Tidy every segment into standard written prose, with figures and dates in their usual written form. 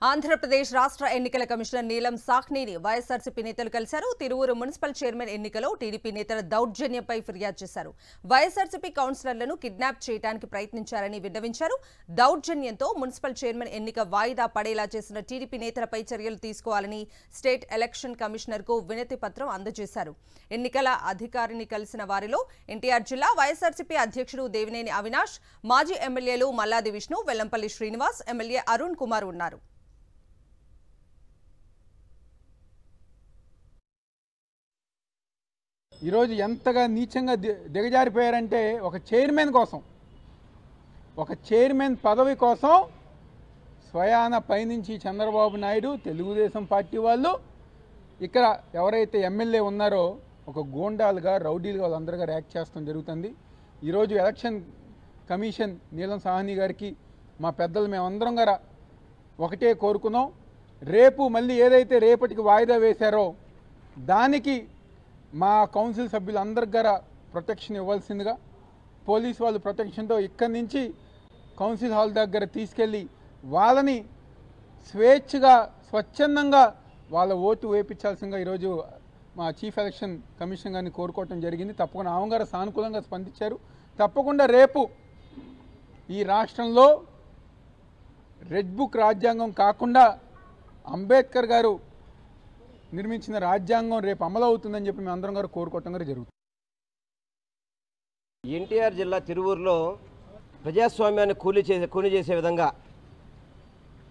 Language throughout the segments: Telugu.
ఆంధ్రప్రదేశ్ రాష్ట్ర ఎన్నికల కమిషనర్ నీలం సాహ్నిని వైఎస్ఆర్సీపీ నేతలు కలిశారు. తిరువూరు మున్సిపల్ చైర్మన్ ఎన్నికలో టీడీపీ నేతల దౌర్జన్యంపై ఫిర్యాదు చేశారు. వైఎస్ఆర్సీపీ కౌన్సిలర్లను కిడ్నాప్ చేయడానికి ప్రయత్నించారని విన్నవించారు. దౌర్జన్యంతో మున్సిపల్ చైర్మన్ ఎన్నిక వాయిదా పడేలా చేసిన టీడీపీ నేతలపై చర్యలు తీసుకోవాలని స్టేట్ ఎలక్షన్ కమిషనర్కు వినతి పత్రం అందజేశారు. ఎన్నికల అధికారిని కలిసిన వారిలో ఎన్టీఆర్ జిల్లా వైఎస్ఆర్సీపీ అధ్యక్షుడు దేవినేని అవినాష్, మాజీ ఎమ్మెల్యేలు మల్లాది విష్ణు, వెల్లంపల్లి శ్రీనివాస్, ఎమ్మెల్యే అరుణ్ కుమార్ ఉన్నారు. ఈరోజు ఎంతగా నీచంగా దిగజారిపోయారంటే ఒక చైర్మన్ పదవి కోసం స్వయాన పైనుంచి చంద్రబాబు నాయుడు, తెలుగుదేశం పార్టీ వాళ్ళు ఇక్కడ ఎవరైతే ఎమ్మెల్యే ఉన్నారో ఒక గూండాలుగా, రౌడీలుగా వాళ్ళందరిగా రియాక్ట్ చేస్తాం జరుగుతుంది. ఈరోజు ఎలక్షన్ కమిషన్ నీలం సాహ్ని గారికి మా పెద్దలు మేమందరం గారా ఒకటే కోరుకున్నాం. రేపు మళ్ళీ ఏదైతే రేపటికి వాయిదా వేశారో దానికి మా కౌన్సిల్ సభ్యులందరి గారా ప్రొటెక్షన్ ఇవ్వాల్సిందిగా, పోలీసు వాళ్ళు ప్రొటెక్షన్తో ఇక్కడి నుంచి కౌన్సిల్ హాల్ దగ్గర తీసుకెళ్ళి వాళ్ళని స్వేచ్ఛగా, స్వచ్ఛందంగా వాళ్ళ ఓటు వేయించాల్సిందిగా ఈరోజు మా చీఫ్ ఎలక్షన్ కమిషన్ గారిని కోరుకోవటం జరిగింది. తప్పకుండా ఆమె గారు సానుకూలంగా స్పందించారు. తప్పకుండా రేపు ఈ రాష్ట్రంలో రెడ్ బుక్ రాజ్యాంగం కాకుండా అంబేద్కర్ గారు నిర్మించిన రాజ్యాంగం రేపు అమలు అవుతుందని చెప్పి మేము అందరం గారు కోరుకోవటం గారు జరుగుతుంది. ఎన్టీఆర్ జిల్లా తిరువూరులో ప్రజాస్వామ్యాన్ని కూలి చేసే విధంగా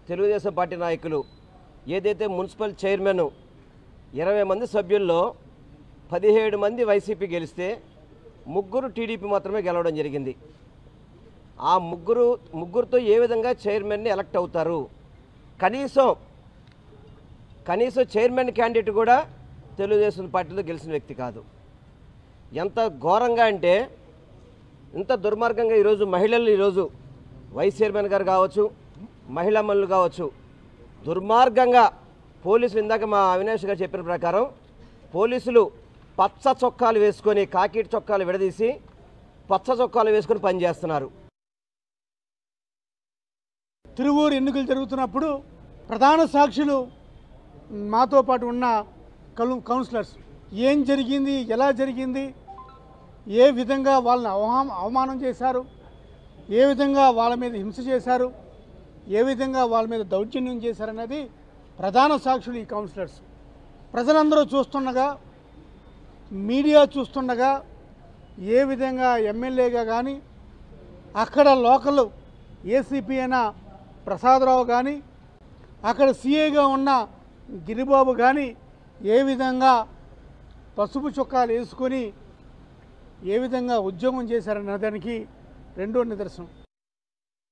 తెలుగుదేశం పార్టీ నాయకులు ఏదైతే మున్సిపల్ చైర్మన్ 20 మంది సభ్యుల్లో 17 మంది వైసీపీ గెలిస్తే 3 టీడీపీ మాత్రమే గెలవడం జరిగింది. ఆ ముగ్గురుతో ఏ విధంగా చైర్మన్ని ఎలక్ట్ అవుతారు? కనీసం చైర్మన్ క్యాండిడేట్ కూడా తెలుగుదేశం పార్టీలో గెలిచిన వ్యక్తి కాదు. ఎంత ఘోరంగా అంటే, ఇంత దుర్మార్గంగా ఈరోజు మహిళలు, ఈరోజు వైస్ చైర్మన్ గారు కావచ్చు, మహిళా మనులు కావచ్చు, దుర్మార్గంగా పోలీసులు, ఇందాక మా అవినాష్ గారు చెప్పిన ప్రకారం పోలీసులు పచ్చ చొక్కాలు వేసుకొని, కాకి చొక్కాలు విడదీసి పచ్చ చొక్కాలు వేసుకొని పనిచేస్తున్నారు. తిరువూరు ఎన్నికలు జరుగుతున్నప్పుడు ప్రధాన సాక్షులు మాతో పాటు ఉన్న కౌన్సిలర్స్ ఏం జరిగింది, ఎలా జరిగింది, ఏ విధంగా వాళ్ళని అవమానం చేశారు, ఏ విధంగా వాళ్ళ మీద హింస చేశారు, ఏ విధంగా వాళ్ళ మీద దౌర్జన్యం చేశారనేది ప్రధాన సాక్షులు ఈ కౌన్సిలర్స్. ప్రజలందరూ చూస్తుండగా, మీడియా చూస్తుండగా ఏ విధంగా ఎమ్మెల్యేగా కానీ, అక్కడ లోకల్ ఏసీపీ అయిన ప్రసాదరావు కానీ, అక్కడ సీఏగా ఉన్న గిరిబాబు కానీ ఏ విధంగా పసుపు చొక్కాలు వేసుకొని ఏ విధంగా ఉద్యోగం చేశారన్న దానికి రెండో నిదర్శనం.